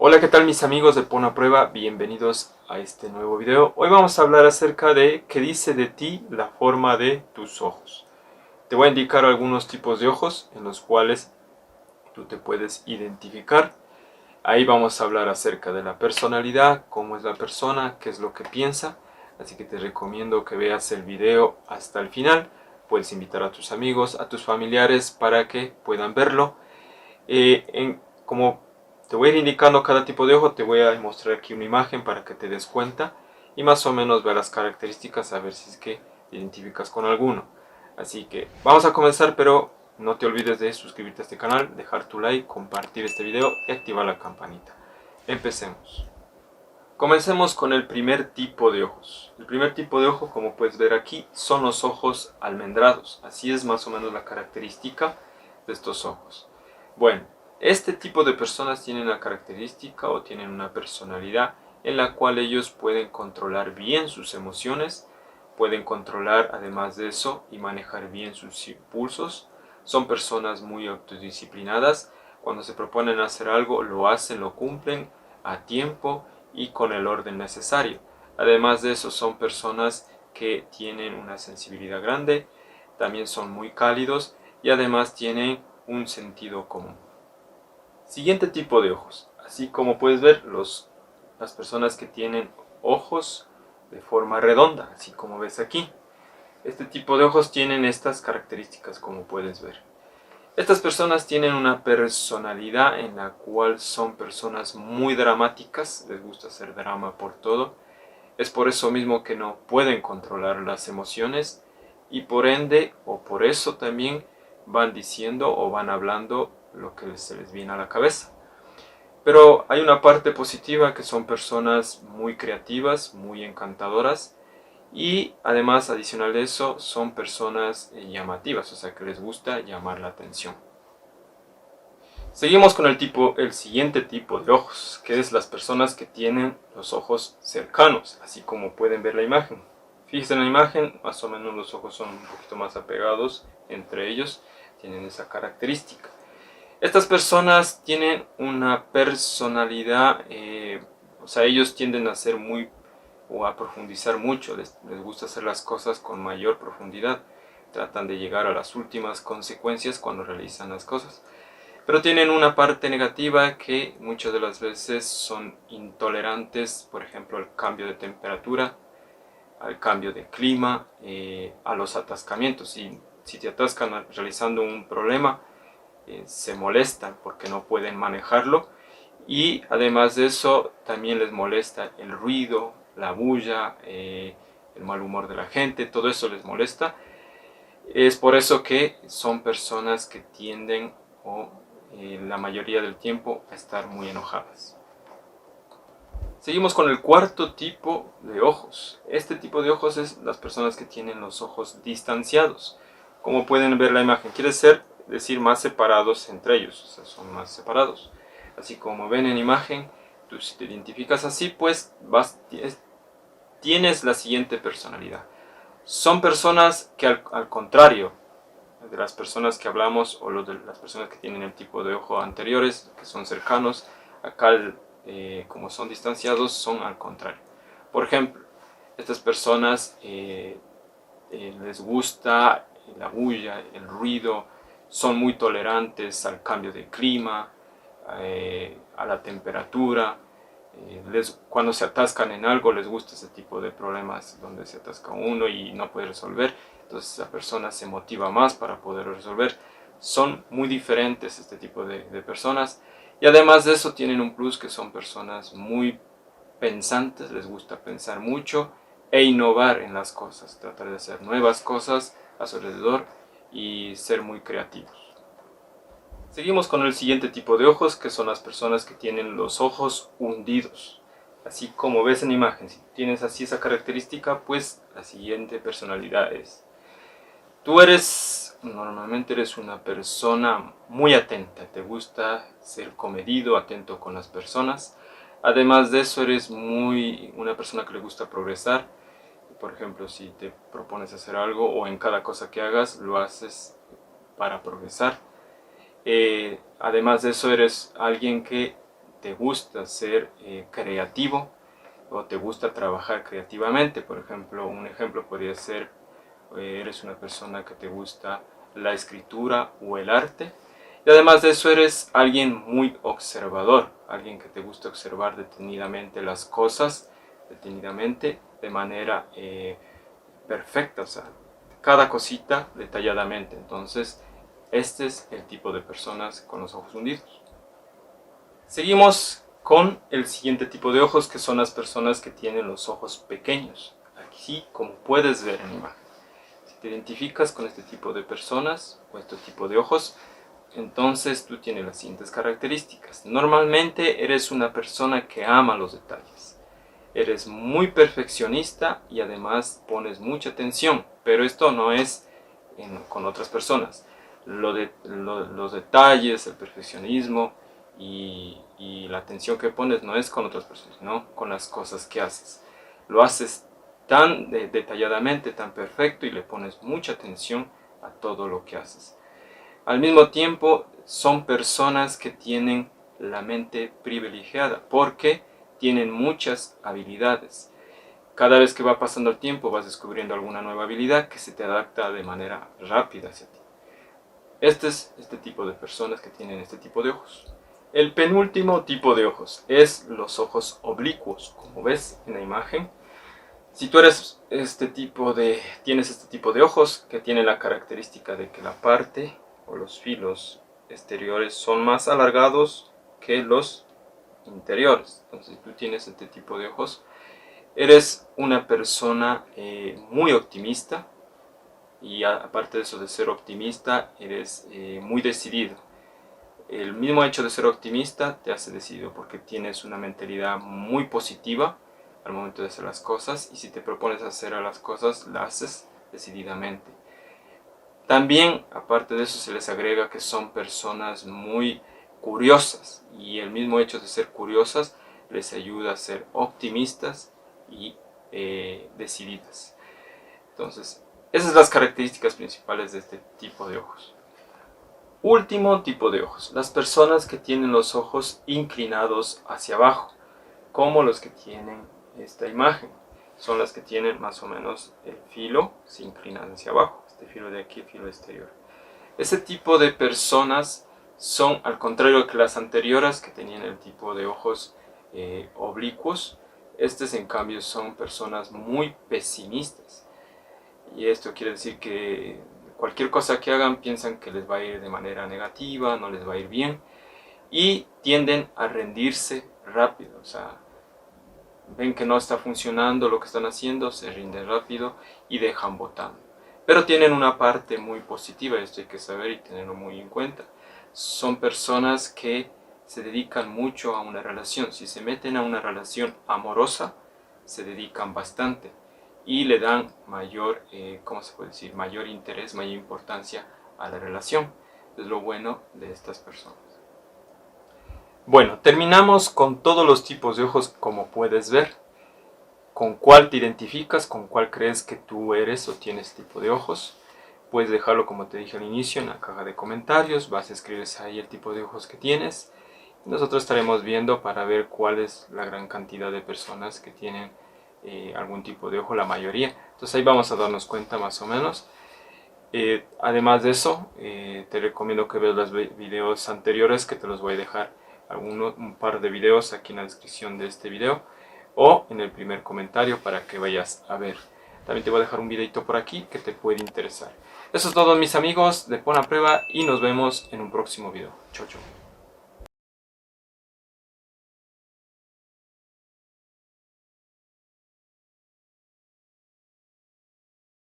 Hola, ¿qué tal mis amigos de Pon a Prueba? Bienvenidos a este nuevo video. Hoy vamos a hablar acerca de qué dice de ti la forma de tus ojos. Te voy a indicar algunos tipos de ojos en los cuales tú te puedes identificar. Ahí vamos a hablar acerca de la personalidad, cómo es la persona, qué es lo que piensa. Así que te recomiendo que veas el video hasta el final. Puedes invitar a tus amigos, a tus familiares para que puedan verlo. Como te voy a ir indicando cada tipo de ojo, te voy a mostrar aquí una imagen para que te des cuenta y más o menos ver las características, a ver si es que te identificas con alguno. Así que vamos a comenzar, pero no te olvides de suscribirte a este canal, dejar tu like, compartir este video y activar la campanita. Empecemos. Comencemos con el primer tipo de ojos. El primer tipo de ojo, como puedes ver aquí, son los ojos almendrados. Así es más o menos la característica de estos ojos. Bueno, este tipo de personas tienen la característica o tienen una personalidad en la cual ellos pueden controlar bien sus emociones, pueden controlar además de eso y manejar bien sus impulsos. Son personas muy autodisciplinadas. Cuando se proponen hacer algo, lo hacen, lo cumplen a tiempo y con el orden necesario. Además de eso, son personas que tienen una sensibilidad grande, también son muy cálidos y además tienen un sentido común. Siguiente tipo de ojos. Así como puedes ver, las personas que tienen ojos de forma redonda, así como ves aquí. Este tipo de ojos tienen estas características, como puedes ver. Estas personas tienen una personalidad en la cual son personas muy dramáticas, les gusta hacer drama por todo. Es por eso mismo que no pueden controlar las emociones y por ende o por eso también van diciendo o van hablando lo que se les viene a la cabeza. Pero hay una parte positiva, que son personas muy creativas, muy encantadoras y además, adicional de eso, son personas llamativas, o sea que les gusta llamar la atención. Seguimos con el siguiente tipo de ojos, que es las personas que tienen los ojos cercanos, así como pueden ver la imagen. Fíjense en la imagen, más o menos los ojos son un poquito más apegados entre ellos, tienen esa característica. Estas personas tienen una personalidad, o sea, ellos tienden a ser muy o a profundizar mucho, les gusta hacer las cosas con mayor profundidad, tratan de llegar a las últimas consecuencias cuando realizan las cosas. Pero tienen una parte negativa, que muchas de las veces son intolerantes, por ejemplo, al cambio de temperatura, al cambio de clima, a los atascamientos. Si te atascan realizando un problema, se molestan porque no pueden manejarlo, y además de eso también les molesta el ruido, la bulla, el mal humor de la gente, todo eso les molesta. Es por eso que son personas que tienden la mayoría del tiempo a estar muy enojadas. Seguimos con el cuarto tipo de ojos. Este tipo de ojos es las personas que tienen los ojos distanciados. Como pueden ver la imagen, quiere decir más separados entre ellos, o sea, son más separados. Así como ven en imagen, tú si te identificas así, pues tienes la siguiente personalidad. Son personas que al contrario de las personas que hablamos o de las personas que tienen el tipo de ojo anteriores, que son cercanos, acá como son distanciados, son al contrario. Por ejemplo, estas personas les gusta la bulla, el ruido, son muy tolerantes al cambio de clima, a la temperatura. Cuando se atascan en algo, les gusta ese tipo de problemas donde se atasca uno y no puede resolver, entonces la persona se motiva más para poder resolver. Son muy diferentes este tipo de personas, y además de eso tienen un plus, que son personas muy pensantes, les gusta pensar mucho e innovar en las cosas, tratar de hacer nuevas cosas a su alrededor y ser muy creativos. Seguimos con el siguiente tipo de ojos, que son las personas que tienen los ojos hundidos. Así como ves en imagen, si tienes así esa característica, pues la siguiente personalidad es: tú normalmente eres una persona muy atenta, te gusta ser comedido, atento con las personas. Además de eso, eres una persona que le gusta progresar. Por ejemplo, si te propones hacer algo o en cada cosa que hagas, lo haces para progresar. Además de eso, eres alguien que te gusta ser creativo o te gusta trabajar creativamente. Por ejemplo, un ejemplo podría ser, eres una persona que te gusta la escritura o el arte. Y además de eso eres alguien muy observador, alguien que te gusta observar detenidamente las cosas, detenidamente, de manera perfecta, o sea, cada cosita detalladamente. Entonces, este es el tipo de personas con los ojos hundidos. Seguimos con el siguiente tipo de ojos, que son las personas que tienen los ojos pequeños. Aquí, como puedes ver en la imagen, si te identificas con este tipo de personas o este tipo de ojos, entonces tú tienes las siguientes características. Normalmente eres una persona que ama los detalles. Eres muy perfeccionista y además pones mucha atención, pero esto no es con otras personas. Los detalles, el perfeccionismo y la atención que pones no es con otras personas, sino con las cosas que haces. Lo haces tan detalladamente, tan perfecto, y le pones mucha atención a todo lo que haces. Al mismo tiempo, son personas que tienen la mente privilegiada porque tienen muchas habilidades. Cada vez que va pasando el tiempo vas descubriendo alguna nueva habilidad que se te adapta de manera rápida hacia ti. Este es este tipo de personas que tienen este tipo de ojos. El penúltimo tipo de ojos es los ojos oblicuos, como ves en la imagen. Si tú eres tienes este tipo de ojos, que tiene la característica de que la parte o los filos exteriores son más alargados que los interiores. Entonces, si tú tienes este tipo de ojos, eres una persona muy optimista, y aparte de eso de ser optimista, eres muy decidido. El mismo hecho de ser optimista te hace decidido porque tienes una mentalidad muy positiva al momento de hacer las cosas, y si te propones hacer las cosas, las haces decididamente. También, aparte de eso, se les agrega que son personas muy curiosas, y el mismo hecho de ser curiosas les ayuda a ser optimistas y decididas. Entonces, esas son las características principales de este tipo de ojos. Último tipo de ojos, las personas que tienen los ojos inclinados hacia abajo, como los que tienen esta imagen. Son las que tienen más o menos el filo se inclina hacia abajo, este filo de aquí, el filo exterior. Ese tipo de personas son, al contrario que las anteriores que tenían el tipo de ojos oblicuos, estos en cambio son personas muy pesimistas. Y esto quiere decir que cualquier cosa que hagan piensan que les va a ir de manera negativa, no les va a ir bien, y tienden a rendirse rápido. O sea, ven que no está funcionando lo que están haciendo, se rinden rápido y dejan botando. Pero tienen una parte muy positiva, esto hay que saber y tenerlo muy en cuenta. Son personas que se dedican mucho a una relación. Si se meten a una relación amorosa, se dedican bastante y le dan mayor, ¿cómo se puede decir? Mayor interés, mayor importancia a la relación. Es lo bueno de estas personas. Bueno, terminamos con todos los tipos de ojos, como puedes ver. ¿Con cuál te identificas? ¿Con cuál crees que tú eres o tienes tipo de ojos? Puedes dejarlo, como te dije al inicio, en la caja de comentarios. Vas a escribir ahí el tipo de ojos que tienes. Nosotros estaremos viendo para ver cuál es la gran cantidad de personas que tienen algún tipo de ojo, la mayoría. Entonces ahí vamos a darnos cuenta más o menos. Además de eso, te recomiendo que veas los videos anteriores, que te los voy a dejar un par de videos aquí en la descripción de este video o en el primer comentario para que vayas a ver. También te voy a dejar un videito por aquí que te puede interesar. Eso es todo, mis amigos de Pon a Prueba, y nos vemos en un próximo video. Chau, chau.